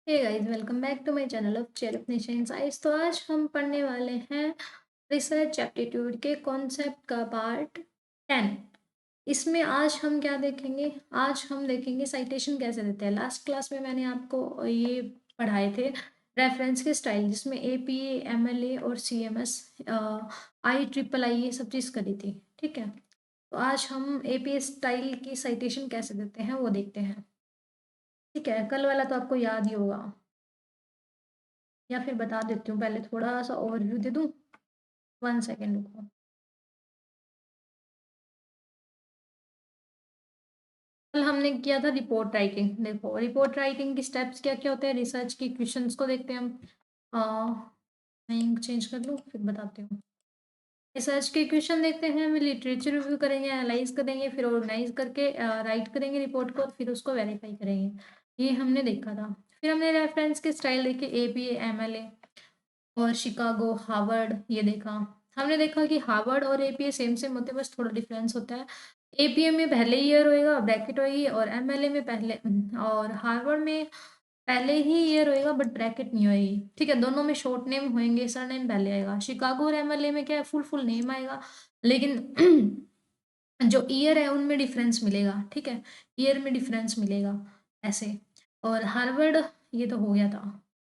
Hey guys, welcome back to my channel of chair of nation science. तो आज हम पढ़ने वाले हैं रिसर्च एप्टीट्यूड के कॉन्सेप्ट का पार्ट 10। इसमें आज हम क्या देखेंगे? आज हम देखेंगे साइटेशन कैसे देते हैं। लास्ट क्लास में मैंने आपको ये पढ़ाए थे रेफरेंस के स्टाइल, जिसमें एपीए, एमएलए और सीएमएस, आई ट्रिपल आई ये सब चीज़ करी थी। ठीक है, तो आज हम एपीए स्टाइल की साइटेशन कैसे देते हैं वो देखते हैं। ठीक है, कल वाला तो आपको याद ही होगा, या फिर बता देती हूँ, पहले थोड़ा सा ओवरव्यू दे दूँ। 1 सेकंड रुको। कल हमने किया था रिपोर्ट राइटिंग। देखो, रिपोर्ट राइटिंग की स्टेप्स क्या-क्या होते हैं, रिसर्च की क्वेश्चंस को देखते हैं हम। अ, मैं इंक चेंज कर लूँ फिर बताती हूँ। रिसर्च के क्वेश्चन देखते हैं, हम लिटरेचर रिव्यू करेंगे, एनालाइज़ करेंगे, फिर ऑर्गेनाइज़ करके राइट करेंगे रिपोर्ट को, फिर उसको वेरीफाई करेंगे। ये हमने देखा था। फिर हमने रेफरेंस के स्टाइल देखे, एपीए, एमएलए और शिकागो, हार्वर्ड, ये देखा। हमने देखा कि हार्वर्ड और एपीए सेम सेम होते हैं, बस थोड़ा डिफरेंस होता है। एपीए में पहले ईयर होएगा, ब्रैकेट होएगी, और एमएलए में पहले और हार्वर्ड में पहले ही ईयर होएगा बट ब्रैकेट नहीं होएगी। ठीक है, दोनों में शॉर्ट नेम होंगे, सरनेम पहले आएगा। शिकागो और एमएलए में क्या है, फुल फुल नेम आएगा, लेकिन जो ईयर है उनमें डिफरेंस मिलेगा। ठीक है, ईयर में डिफरेंस मिलेगा ऐसे। और हार्वर्ड ये तो हो गया था।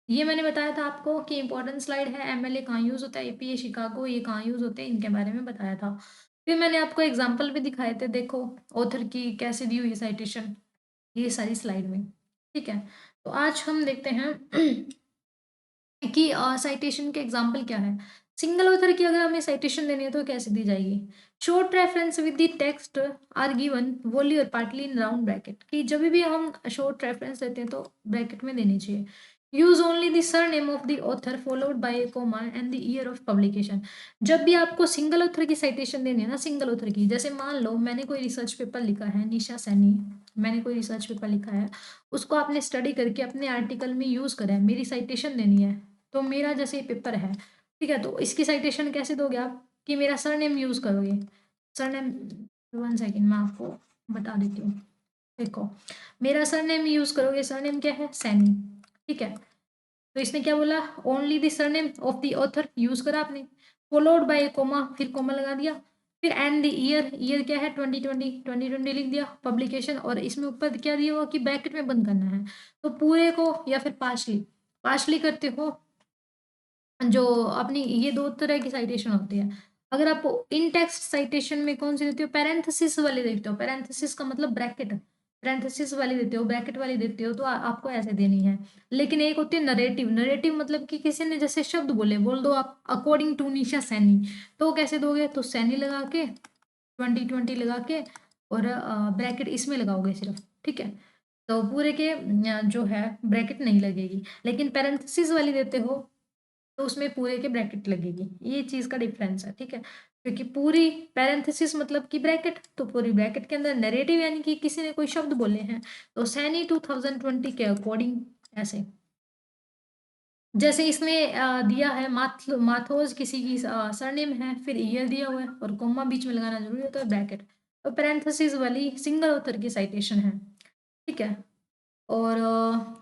ये मैंने बताया था आपको कि इंपॉर्टेंट स्लाइड है, एमएलए कहाँ यूज़ होता है, एपीए, शिकागो ये कहाँ यूज़ होते हैं, इनके बारे में बताया था। फिर मैंने आपको एग्जांपल भी दिखाए थे, देखो ऑथर की कैसे दी हुई है साइटेशन, ये सारी स्लाइड में। ठीक है, तो आज हम देखते हैं कि साइटेशन के एग्जाम्पल क्या है। सिंगल ऑथर की अगर हमें साइटेशन देनी है तो कैसे दी जाएगी? Short reference with the text are given wholly or partly in round bracket, कि जब भी हम शॉर्ट रेफरेंस देते हैं तो ब्रैकेट में देनी चाहिए। Use only the surname of the author followed by a comma and the year of publication. जब भी आपको सिंगल ऑथर की साइटेशन देनी है ना, सिंगल ऑथर की, जैसे मान लो मैंने कोई रिसर्च पेपर लिखा है, निशा सैनी, मैंने कोई रिसर्च पेपर लिखा है, उसको आपने स्टडी करके अपने आर्टिकल में यूज करा है, मेरी साइटेशन देनी है। तो मेरा जैसे पेपर है, ठीक है, तो इसकी साइटेशन कैसे दोगे आप? कि मेरा सरनेम यूज़ करोगे। सरनेम, 1 सेकंड मैं आपको बता देती हूँ। देखो, मेरा सरनेम यूज़ करोगे, सरनेम क्या है? सैनी। ठीक है, तो इसने क्या बोला? Only the surname of the author use करा आपने, फॉलोड बाय कोमा, फिर कोमा लगा दिया, फिर एंड द ईयर, ईयर क्या है? 2020, 2020 लिख दिया, पब्लिकेशन, और इसमें ऊपर क्या दिया हुआ कि ब्रैकेट में बंद करना है। तो पूरे को या फिर पार्शली, पार्शली करते हो, जो अपनी ये 2 तरह की साइटेशन होती है। अगर आप इन टेक्स्ट साइटेशन में कौन-सी देते हो? पैरेंथेसिस वाली देते हो। पैरेंथेसिस का मतलब ब्रैकेट। पैरेंथेसिस वाली देते हो, ब्रैकेट वाली देते हो, तो आपको ऐसे देनी है। लेकिन एक होती है नरेटिव। नरेटिव मतलब कि किसी ने जैसे शब्द बोले, बोल दो आप अकॉर्डिंग टू निशा सैनी, तो कैसे दोगे? तो सैनी लगा के, 2020 लगा के, और ब्रैकेट इसमें लगाओगे सिर्फ। ठीक है? तो पूरे के जो है ब्रैकेट नहीं लगेगी। लेकिन पैरेंथेसिस वाली देते हो तो उसमें पूरे के ब्रैकेट लगेगी। ये चीज़ का डिफरेंस है, ठीक है? क्योंकि पूरी पैरेंथेसिस मतलब कि ब्रैकेट, तो पूरी ब्रैकेट के अंदर नैरेटिव यानी कि किसी ने कोई शब्द बोले हैं, तो सैनी 2020 के अकॉर्डिंग ऐसे। जैसे इसमें दिया है माथोस किसी की सरनेम है, फिर ईयर दिया हुआ है और कोमा बीच में लगाना ज़रूरी होता है, ब्रैकेट। तो पैरेंथेसिस वाली सिंगल ऑथर की साइटेशन है, ठीक है? और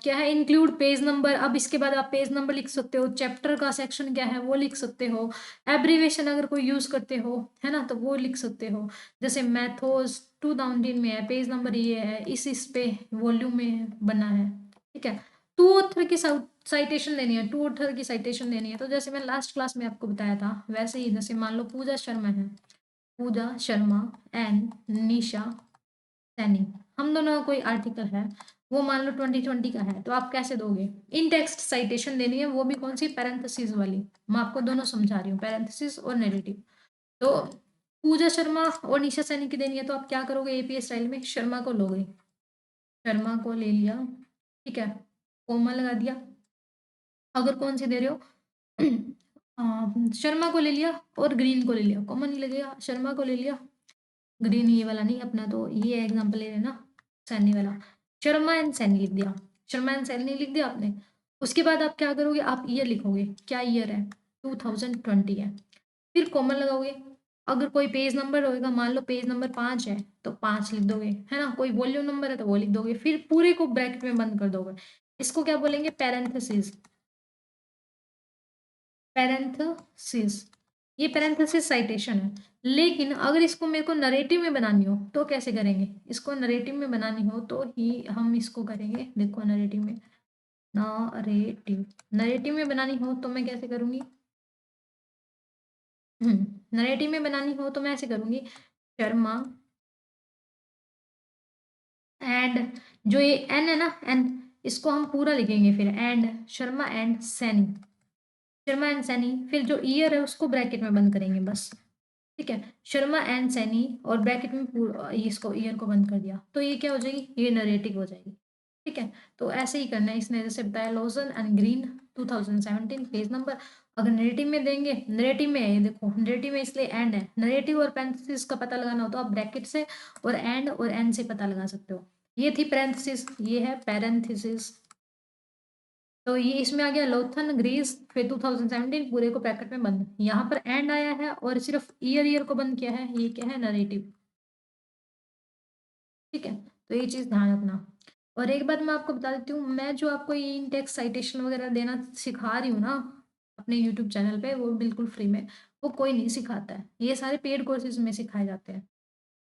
क्या है, इंक्लूड पेज नंबर। अब इसके बाद आप पेज नंबर लिख सकते हो, चैप्टर का सेक्शन क्या है वो लिख सकते हो, एब्रीविएशन अगर कोई यूज़ करते हो, है ना, तो वो लिख सकते हो। जैसे मैथोस 2000 में है, पेज नंबर ये है, इस पे वॉल्यूम में बना है। ठीक है, टू ऑथर की साइटेशन लेनी है, टू ऑथर की साइटेशन लेनी है, तो जैसे मैं लास्ट क्लास में आपको बताया था वैसे ही, जैसे मान लो पूजा शर्मा है, पूजा शर्मा एंड निशा सैनी, हम दोनों का कोई आर्टिकल है, वो मान लो 2020 का है, तो आप कैसे दोगे? इन टेक्स्ट साइटेशन देनी है, वो भी कौन सी? पैरेंथेसिस वाली। मैं आपको दोनों समझा रही हूँ, पैरेंथेसिस और नैरेटिव। तो पूजा शर्मा और निशा सैनी की देनी है, तो आप क्या करोगे? एपीए स्टाइल में शर्मा को लोगे, शर्मा को ले लिया, ठीक है, कोमा लगा दिया। अगर कौन सी दे रहे हो शर्मा को ले लिया और ग्रीन को ले लिया, कॉमन नहीं लगेगा, शर्मा को ले लिया, ग्रीन ये वाला नहीं अपना, तो ये एग्जांपल ले लेना, सैनी वाला। शर्मा एंड सैनी लिख दिया, शर्मा एंड सैनी लिख दिया आपने। उसके बाद आप क्या करोगे? आप ईयर लिखोगे, क्या ईयर है? 2020 है। फिर कॉमन लगाओगे। अगर कोई पेज नंबर होएगा, मान लो पेज नंबर 5 है, तो 5 लिख दोगे, है ना? कोई वॉल्यूम नंबर है तो वो लिख दोगे, फिर पूरे को ब्रैकेट में बंद कर दोगे। इसको क्या बोलेंगे? पैरेंथेसिस। पैरेंथेसिस, ये पैरेंथेसिस साइटेशन है। लेकिन अगर इसको मेरे को नरेटिव में बनानी हो तो कैसे करेंगे? इसको नरेटिव में बनानी हो तो ही हम इसको करेंगे। देखो नरेटिव में, नरेटिव, नरेटिव में बनानी हो तो मैं कैसे करूंगी? नरेटिव में बनानी हो तो मैं ऐसे करूंगी, शर्मा एंड, जो ये एन है ना, एन, इसको हम पूरा लिखेंगे फिर, and Sharma and Saini, Sharma and Saini, फिर जो ईयर है उसको ब्रैकेट में बंद करेंगे बस। ठीक है, शर्मा एंड सैनी, और ब्रैकेट में पूरा इसको ईयर को बंद कर दिया, तो ये क्या हो जाएगी? ये नरेटिव हो जाएगी। ठीक है, तो ऐसे ही करना है। इसने जैसे बताया Lausanne and green 2017 page number. अगर नरेटिव में देंगे, नरेटिव में है ये देखो, नरेटिव में इसलिए एंड है, नरेटिव और पैरेंथेसिस का पता लगाना हो तो आप ब्रैकेट से और एंड और एन से पता लगा सकते हो। ये थी पैरेंथेसिस, ये है पैरेंथेसिस। तो ये इसमें आ गया लोथन ग्रीस, फिर 2017 पूरे को ब्रैकेट में बंद, यहाँ पर एंड आया है और सिर्फ ईयर ईयर को बंद किया है, ये क्या है? नरेटिव। ठीक है, तो ये चीज ध्यान रखना। और एक बात मैं आपको बता देती हूँ, मैं जो आपको ये इंटेक्स साइटेशन वगैरह देना सिखा रही हूँ ना अपने यूट्यूब चैनल पे, वो बिल्कुल फ्री में, वो कोई नहीं सिखाता है, ये सारे पेड कोर्सेज में सिखाए जाते हैं।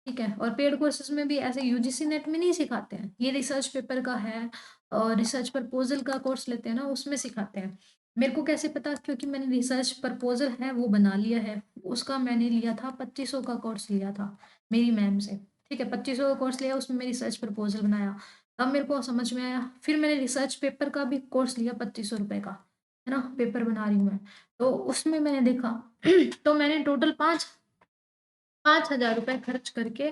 ठीक है, और पेड कोर्सेज में भी ऐसे यूजीसी नेट में नहीं सिखाते हैं, ये रिसर्च पेपर का है और रिसर्च प्रपोजल का कोर्स लेते हैं ना, उसमें सिखाते हैं। मेरे को कैसे पता? क्योंकि मैंने रिसर्च प्रपोजल है वो बना लिया है, उसका मैंने लिया था 2500 का कोर्स लिया था मेरी मैम से। ठीक है, 2500 का कोर्स लिया, उसमें मैं रिसर्च प्रपोजल बनाया, तब मेरे को समझ में आया। फिर मैंने रिसर्च पेपर का भी कोर्स लिया 2500 रुपये का, है ना, पेपर बना रही हूँ मैं, तो उसमें मैंने देखा तो मैंने टोटल 5,000 रुपये खर्च करके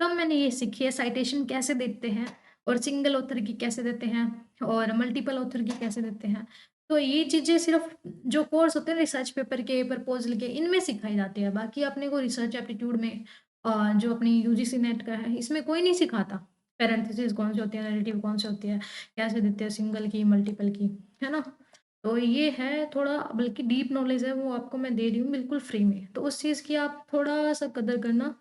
तब मैंने ये सीखी है साइटेशन कैसे देते हैं, और सिंगल ऑथर की कैसे देते हैं, और मल्टीपल ऑथर की कैसे देते हैं। तो ये चीज़ें सिर्फ जो कोर्स होते हैं रिसर्च पेपर के, प्रपोजल के, इनमें सिखाई जाती है। बाकी अपने को रिसर्च एप्टीट्यूड में जो अपनी यूजीसी नेट का है इसमें कोई नहीं सिखाता। पैरेंथेसिस कौन सी होती है, नैरेटिव कौन सी होती है, कैसे देते हैं सिंगल की, मल्टीपल की, है ना। तो ये है थोड़ा, बल्कि डीप नॉलेज है वो आपको मैं दे रही हूँ बिल्कुल फ्री में, तो उस चीज़ की आप थोड़ा सा कदर करना।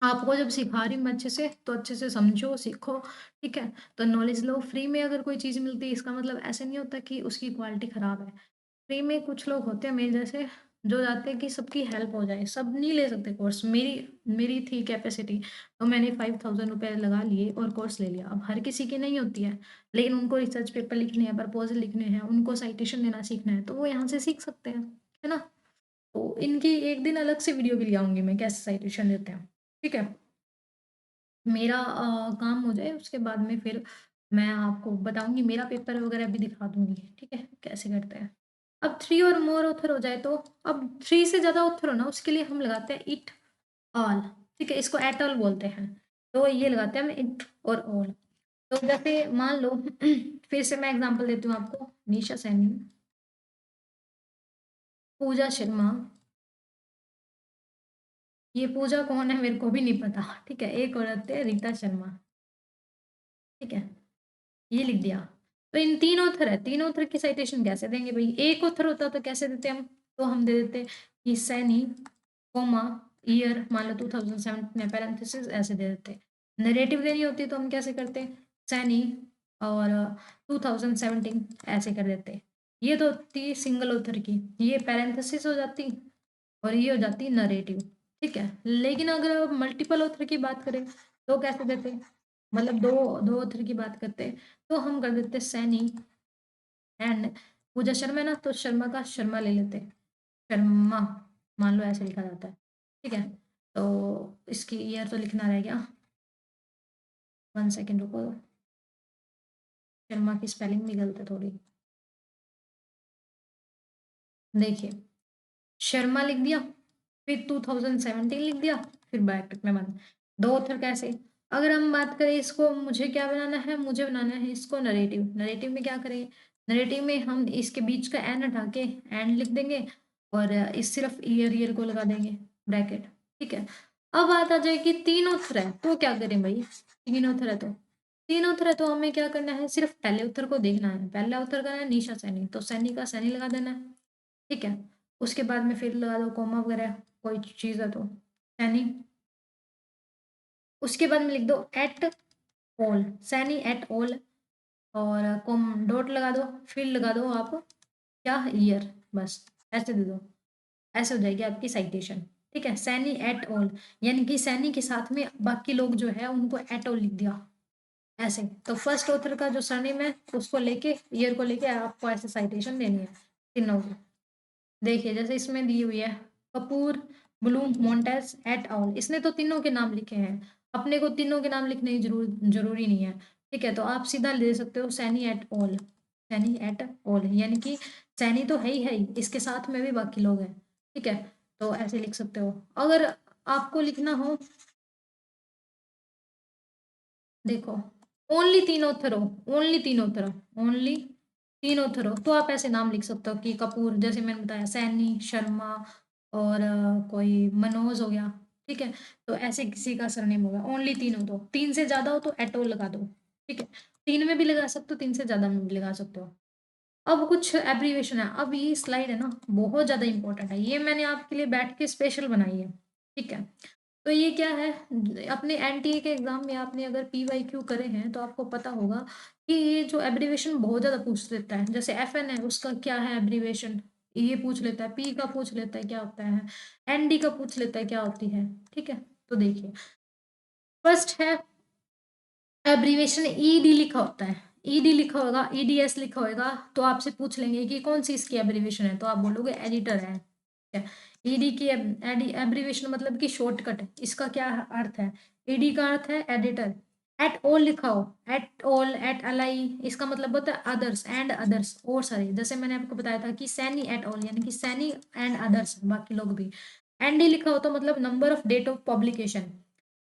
आपको जब सिखा रही हूँ मैं अच्छे से, तो अच्छे से समझो, सीखो। ठीक है, तो नॉलेज लो। फ्री में अगर कोई चीज़ मिलती है इसका मतलब ऐसे नहीं होता कि उसकी क्वालिटी ख़राब है। फ्री में कुछ लोग होते हैं मेरे जैसे, जो चाहते हैं कि सबकी हेल्प हो जाए, सब नहीं ले सकते कोर्स। मेरी मेरी थी कैपेसिटी, तो मैंने 5,000 रुपये लगा लिए और कोर्स ले लिया। अब हर किसी की नहीं होती है, लेकिन उनको रिसर्च पेपर लिखने हैं, प्रपोजल लिखने हैं, उनको साइटेशन देना सीखना है, तो वो यहाँ से सीख सकते हैं, है ना। तो इनकी एक दिन अलग से वीडियो भी ले आऊंगी मैं, कैसे साइटेशन देते हैं। ठीक है, मेरा काम हो जाए उसके बाद में फिर मैं आपको बताऊंगी, मेरा पेपर वगैरह भी दिखा दूंगी। ठीक है, कैसे करते हैं। अब 3 और मोर ऑथर हो जाए तो, अब 3 से ज़्यादा ऑथर हो ना, उसके लिए हम लगाते हैं इट ऑल। ठीक है, इसको एट ऑल बोलते हैं, तो ये लगाते हैं हम इट और ऑल। तो जैसे मान लो फिर से मैं एग्जांपल देती हूँ आपको, निशा सैनी, पूजा शर्मा, ये पूजा कौन है मेरे को भी नहीं पता। ठीक है, एक और आते हैं रीता शर्मा। ठीक है, ये लिख दिया। तो इन 3 ऑथर है, 3 ऑथर की साइटेशन कैसे देंगे भाई? एक ऑथर होता तो कैसे देते हम? तो हम दे देते कि सैनी, कोमा, ईयर, मान लो 2007 पैरेंथेसिस, ऐसे दे देते। नरेटिव देनी होती तो हम कैसे करते? सैनी और 2017 ऐसे कर देते। ये तो थी सिंगल ऑथर की, ये पैरेंथेसिस हो जाती और ये हो जाती नरेटिव। ठीक है, लेकिन अगर मल्टीपल ऑथर की बात करें तो कैसे देते? मतलब दो दो ऑथर की बात करते हैं तो हम कर देते सैनी एंड पूजा शर्मा है ना, तो शर्मा का शर्मा ले लेते, शर्मा मान लो ऐसे लिखा जाता है। ठीक है, तो इसकी ईयर तो लिखना रह गया, 1 सेकेंड रुको, शर्मा की स्पेलिंग भी गलत है थोड़ी। देखिए, शर्मा लिख दिया, फिर 2017 लिख दिया, फिर ब्रैकेट में बंद। दो ऑथर कैसे? अगर हम बात करें इसको, मुझे क्या बनाना है? मुझे बनाना है इसको नरेटिव। नरेटिव में क्या करेंगे? नरेटिव में हम इसके बीच का एन हटा के एंड लिख देंगे, और इस सिर्फ ईयर ईयर को लगा देंगे ब्रैकेट। ठीक है, अब बात आ जाएगी 3 ऑथर है तो क्या करें भाई? 3 ऑथर है तो, 3 ऑथर है तो हमें क्या करना है? सिर्फ पहले उत्तर को देखना है। पहला उत्तर का है निशा सैनी, तो सैनी का सैनी लगा देना है। ठीक है, उसके बाद में फिर लगा दो कॉमा वगैरह, कोई चीज़ है तो सैनी। उसके बाद में लिख दो at all, Saini at all. और कॉम डॉट लगा दो, फिर लगा दो आप क्या ईयर, बस ऐसे दे दो, ऐसे हो जाएगी आपकी साइटेशन। ठीक है, सैनी एट ऑल, यानी कि सैनी के साथ में बाकी लोग जो है उनको एट ऑल लिख दिया ऐसे। तो फर्स्ट ऑथर का जो सरनेम है उसको लेके, ईयर को लेके आपको ऐसे साइटेशन देनी है तीनों को। देखिए जैसे इसमें दी हुई है Kapoor, Bloom, Montes at all, इसने तो तीनों के नाम लिखे हैं, अपने को तीनों के नाम लिखने की जरूरी नहीं है। ठीक है, तो आप सीधा ले सकते हो Saini at all, Saini at all, यानी कि सैनी तो है ही, इसके साथ में भी बाकी लोग हैं। ठीक है, तो ऐसे लिख सकते हो। अगर आपको लिखना हो, देखो ओनली तीन ऑथर हो, ओनली तीन ऑथर हो, ओनली तीन ऑथर हो, तो आप ऐसे नाम लिख सकते हो कि कपूर, जैसे मैंने बताया सैनी, शर्मा और कोई मनोज हो गया। ठीक है, तो ऐसे किसी का सरनेम होगा, ओनली तीन हो, तो तीन से ज्यादा हो तो एटो लगा दो। ठीक है, तीन में भी लगा सकते हो, तीन से ज्यादा में भी लगा सकते हो। अब कुछ एब्रीवेशन है, अब ये स्लाइड है ना बहुत ज्यादा इंपॉर्टेंट है, ये मैंने आपके लिए बैठ के स्पेशल बनाई है। ठीक है, तो ये क्या है, अपने एनटीए के एग्जाम में आपने अगर पीवाईक्यू करे हैं तो आपको पता होगा कि ये जो एब्रीवेशन बहुत ज्यादा पूछ लेता है। जैसे एफएन है उसका क्या है एब्रीवेशन, ये पूछ लेता है, पी का पूछ लेता है क्या होता है, एनडी का पूछ लेता है क्या होती है। ठीक है, तो देखिए फर्स्ट है एब्रीवेशन, ईडी लिखा होता है, ईडी लिखा होगा, ईडीएस लिखा होगा, तो आपसे पूछ लेंगे कि कौन सी इसकी एब्रीवेशन है, तो आप बोलोगे एडिटर है। ईडी की एब्रीवेशन मतलब कि शॉर्टकट है, इसका क्या अर्थ है, ईडी का अर्थ है एडिटर। एट ऑल लिखा हो, एट ऑल, एट अलाई, इसका मतलब होता है अदर्स एंड अदर्स और सारे, जैसे मैंने आपको बताया था कि सैनी एट ऑल, यानी कि सैनी एंड अदर्स बाकी लोग भी। एनडी लिखा हो तो मतलब number of date of publication.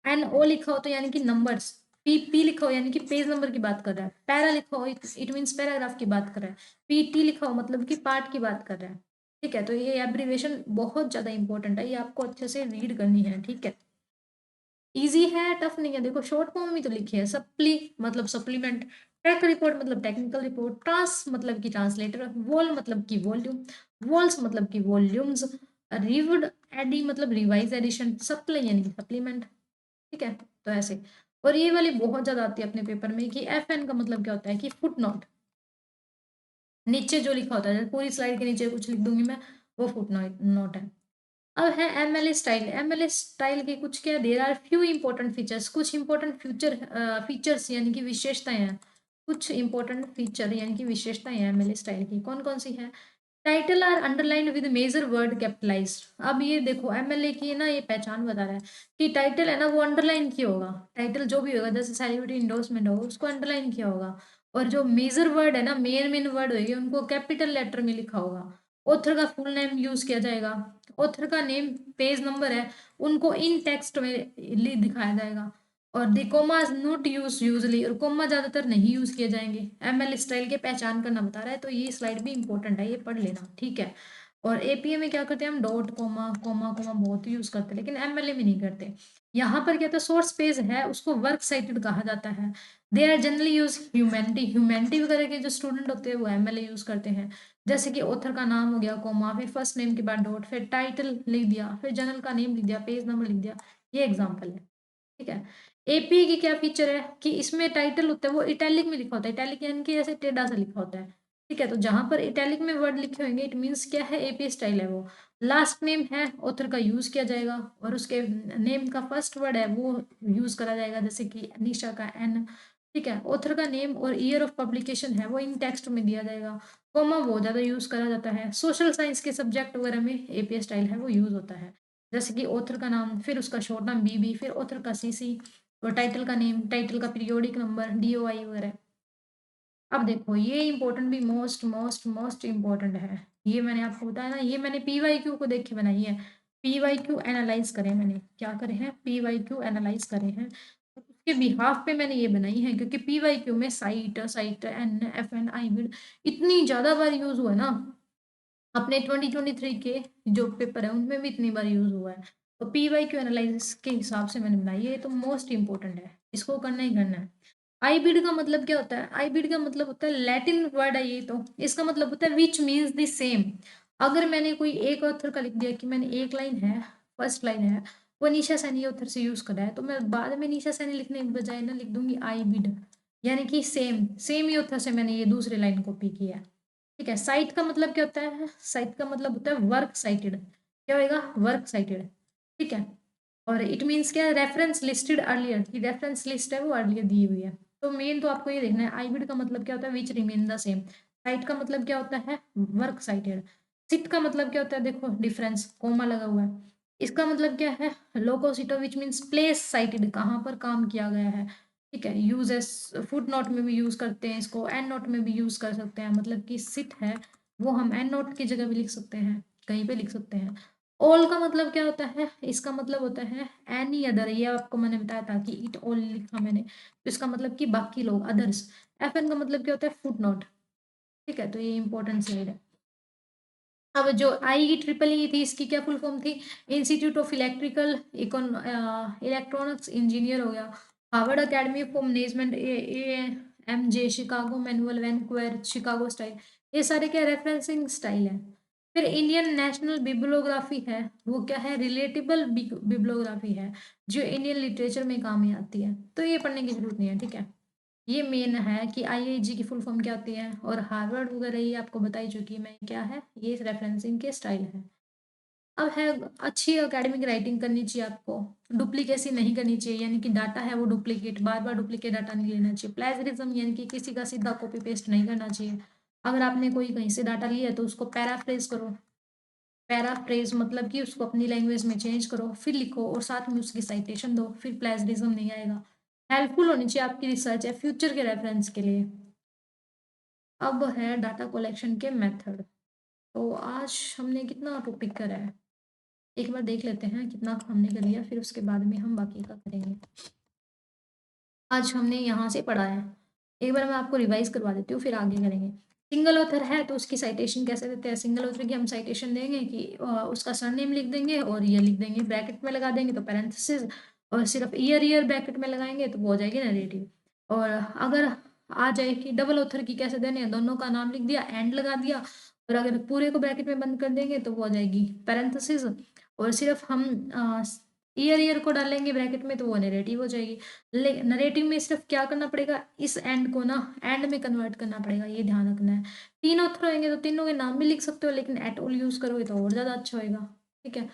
N O लिखा हो तो यानी कि नंबर्स। पी पी लिखा हो यानी कि पेज नंबर की बात कर रहा है। पैरा लिखा हो इट मीन्स पैराग्राफ की बात कर रहा है। पी टी लिखा हो मतलब कि पार्ट की बात कर रहा है। ठीक है, तो ये एब्रीवेशन बहुत ज्यादा इंपॉर्टेंट है, ये आपको अच्छे से रीड करनी है। ठीक है, इजी है, टफ नहीं है। देखो शॉर्ट फॉर्म में तो लिखी है, सप्ली मतलब सप्लीमेंट, टेक रिपोर्ट मतलब टेक्निकल रिपोर्ट, ट्रांस मतलब कि ट्रांसलेटर, वॉल मतलब कि वॉल्यूम, वॉल्स मतलब कि वॉल्यूम्स, रिव्ड एडी मतलब रिवाइज एडिशन, सप्लाई यानी कि सप्लीमेंट। ठीक है, तो ऐसे। और ये वाली बहुत ज्यादा आती है अपने पेपर में कि एफ एन का मतलब क्या होता है कि फुट नोट, नीचे जो लिखा होता है, पूरी स्लाइड के नीचे कुछ लिख दूंगी मैं, वो फुट नोट है। अब है एमएलए स्टाइल, एमएलए स्टाइल के कुछ क्या, there are few important features, कुछ इंपॉर्टेंट फीचर्स यानी कि विशेषताएं हैं, कुछ इंपॉर्टेंट फीचर यानी कि विशेषताएं हैं एमएलए स्टाइल की, कौन कौन सी है। Title are underlined with major word capitalized. अब ये देखो एमएलए की ना ये पहचान बता रहा है कि टाइटल है ना वो अंडरलाइन किया होगा, टाइटल जो भी होगा जैसे सेलिब्रिटी इंडोर्समेंट होगा उसको अंडरलाइन किया होगा, और जो मेजर वर्ड है ना मेन मेन वर्ड होगी उनको कैपिटल लेटर में लिखा होगा। ऑथर का फुल नेम यूज किया जाएगा, ऑथर का नेम, पेज नंबर है उनको इन टेक्स्ट में दिखाया जाएगा, और the comma not use usually, और कोमा ज्यादातर नहीं यूज किए जाएंगे। एमएल स्टाइल के पहचान करना बता रहा है, तो ये स्लाइड भी इंपॉर्टेंट है, ये पढ़ लेना। ठीक है, और एपीए में क्या करते हैं हम, डॉट कोमा कोमा कोमा बहुत यूज करते हैं, लेकिन एमएलए में नहीं करते। यहाँ पर क्या था, सोर्स पेज है उसको वर्क साइटेड कहा जाता है। They are generally use humanity, humanity वगैरह के जो स्टूडेंट होते हैं वो एमएलए यूज करते हैं। जैसे कि ऑथर का नाम हो गया कोमा, फिर फर्स्ट नेम के बाद डॉट, फिर टाइटल लिख दिया, फिर जर्नल का नेम लिख दिया, पेज नंबर लिख दिया, ये एग्जाम्पल है। ठीक है, एपी की क्या फीचर है कि इसमें टाइटल होता है वो इटैलिक में लिखा होता है, इटैलिक यानी कि ऐसे टेढ़ा सा लिखा होता है। ठीक है, तो जहां पर इटैलिक में वर्ड लिखे होंगे इट मीन्स क्या है, एपी स्टाइल है वो। लास्ट नेम है ऑथर का यूज किया जाएगा, और उसके नेम का फर्स्ट वर्ड है वो यूज करा जाएगा, जैसे कि निशा का एन। ठीक है, ऑथर का नेम और ईयर ऑफ पब्लिकेशन है वो इन टेक्स्ट में दिया जाएगा। कॉमा बहुत ज्यादा यूज करा जाता है, सोशल साइंस के सब्जेक्ट वगैरह में एपी स्टाइल है वो यूज होता है। जैसे कि ऑथर का नाम, फिर उसका शॉर्ट नाम बीबी, फिर ऑथर का सीसी, और टाइटल का नेम, टाइटल का पीरियोडिक नंबर, डीओआई वगैरह। अब देखो ये इंपॉर्टेंट भी, मोस्ट मोस्ट मोस्ट इंपॉर्टेंट है, ये मैंने आपको बताया ना, ये मैंने पीवाईक्यू को देख के बनाई है। पीवाईक्यू एनालाइज करे, मैंने क्या करे हैं, पीवाईक्यू एनालाइज करे हैं, उसके बिहाफ पे मैंने ये बनाई है, क्योंकि पीवाईक्यू में site site N F N I विड इतनी ज्यादा बार यूज हुआ है ना, अपने 2023 के जो पेपर है उनमें भी इतनी बार यूज हुआ है। तो पीवाईक्यू एनालिसिस के हिसाब से मैंने बनाई है, ये तो मोस्ट इंपॉर्टेंट है, इसको करना ही करना है। आईबिड का मतलब क्या होता है, आईबिड का मतलब होता है लैटिन वर्ड है ये, तो इसका मतलब होता है विच मीन्स द सेम। अगर मैंने कोई एक ऑथर का लिख दिया कि मैंने एक लाइन है, फर्स्ट लाइन है वो निशा सैनी ऑथर से यूज करा है, तो मैं बाद में निशा सैनी लिखने के बजाय ना लिख दूंगी आई बिड। यानी कि सेम सेम ही ऑथर से मैंने ये दूसरी लाइन कॉपी किया है। ठीक है, साइट का मतलब क्या होता है? साइट का मतलब होता है वर्क साइटेड। क्या होएगा? Work cited. ठीक है, और इट मीन्स क्या? रेफरेंस लिस्टेड अर्लियर, की रेफरेंस लिस्ट है वो अर्लियर दी हुई है। तो मेन तो आपको ये देखना है, आईबिड का मतलब क्या होता है? Which remain the same. Site का मतलब क्या होता है? Work cited. सिट का मतलब क्या होता है? देखो डिफरेंस, कोमा लगा हुआ है। इसका मतलब क्या है? लोकोसिटो, विच मीन्स प्लेस साइटेड, कहाँ पर काम किया गया है। ठीक है, यूज एस फुट नोट में भी यूज करते हैं इसको, एंड नोट में भी यूज कर सकते हैं। मतलब कि सिट है वो हम एंड नोट की जगह भी लिख सकते हैं, कहीं पे लिख सकते हैं। ऑल का मतलब क्या होता है? इसका मतलब होता है एनी अदर, ये आपको मैंने बताया था कि इट ऑल लिखा मैंने, तो इसका मतलब कि बाकी लोग, अदर्स। एफएन का मतलब क्या होता है? Foot note. ठीक है, तो ये इंपॉर्टेंट स्लाइड है। अब जो आई ट्रिपल ई थी, इसकी क्या फुल फॉर्म थी? Institute of electrical electronics engineer हो गया। Harvard academy for management, M J, Chicago manual, Vancouver, Chicago style. ये सारे क्या रेफरेंसिंग स्टाइल है। फिर इंडियन नेशनल बिब्लियोग्राफी है, वो क्या है? रिलेटेबल बिब्लियोग्राफी है, जो इंडियन लिटरेचर में काम में आती है। तो ये पढ़ने की जरूरत नहीं है। ठीक है, ये मेन है कि आईआईजी की फुल फॉर्म क्या होती है, और हार्वर्ड वगैरह ये आपको बताई चुकी मैं क्या है, ये रेफरेंसिंग के स्टाइल है। अब है, अच्छी एकेडमिक राइटिंग करनी चाहिए आपको, डुप्लीकेसी नहीं करनी चाहिए, यानी कि डाटा है वो डुप्लीकेट, बार बार डुप्लीकेट डाटा नहीं लेना चाहिए। प्लेजरिज्म यानी कि किसी का सीधा कॉपी पेस्ट नहीं करना चाहिए। अगर आपने कोई कहीं से डाटा लिया है तो उसको पैराफ्रेज करो। पैराफ्रेज मतलब कि उसको अपनी लैंग्वेज में चेंज करो, फिर लिखो और साथ में उसकी साइटेशन दो, फिर प्लेजरिज्म नहीं आएगा। हेल्पफुल होनी चाहिए आपकी रिसर्च है फ्यूचर के रेफरेंस के लिए। अब है डाटा कलेक्शन के मेथड। तो आज हमने कितना टॉपिक करा है, एक बार देख लेते हैं कितना हमने कर लिया, फिर उसके बाद में हम बाकी का करेंगे। आज हमने यहाँ से पढ़ा है, एक बार मैं आपको रिवाइज करवा देती हूँ, फिर आगे करेंगे। सिंगल ऑथर है तो उसकी साइटेशन कैसे देते हैं? सिंगल ऑथर की हम साइटेशन देंगे कि उसका सरनेम लिख देंगे और ये लिख देंगे, ब्रैकेट में लगा देंगे तो पैरेंथेसिस, और सिर्फ ईयर ईयर ब्रैकेट में लगाएंगे तो वो हो जाएगी नरेटिव। और अगर आ जाए कि डबल ऑथर की कैसे देने हैं, दोनों का नाम लिख दिया, एंड लगा दिया, और अगर पूरे को ब्रैकेट में बंद कर देंगे तो वो हो जाएगी पैरेंथेसिस, और सिर्फ हम ईयर ईयर को डालेंगे ब्रैकेट में तो वो नरेटिव हो जाएगी। नरेटिव में सिर्फ क्या करना पड़ेगा, इस एंड को ना एंड में कन्वर्ट करना पड़ेगा, ये ध्यान रखना है। तीन ऑथर होंगे तो तीनों के नाम भी लिख सकते हो, लेकिन एट ऑल यूज करोगे तो और ज्यादा अच्छा होगा। ठीक है,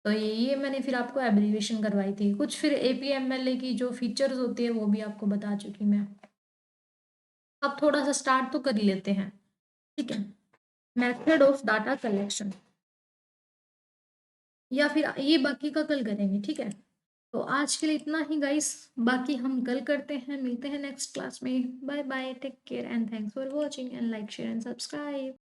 तो ये मैंने फिर आपको एब्रीविएशन करवाई थी कुछ, फिर एपीएमएलए की जो फीचर्स होती है वो भी आपको बता चुकी मैं। अब थोड़ा सा स्टार्ट तो कर ही लेते हैं। ठीक है, मेथड ऑफ डाटा कलेक्शन, या फिर ये बाकी का कल करेंगे। ठीक है, तो आज के लिए इतना ही गाइस, बाकी हम कल करते हैं, मिलते हैं नेक्स्ट क्लास में। Bye bye, take care and thanks for watching and like share and subscribe.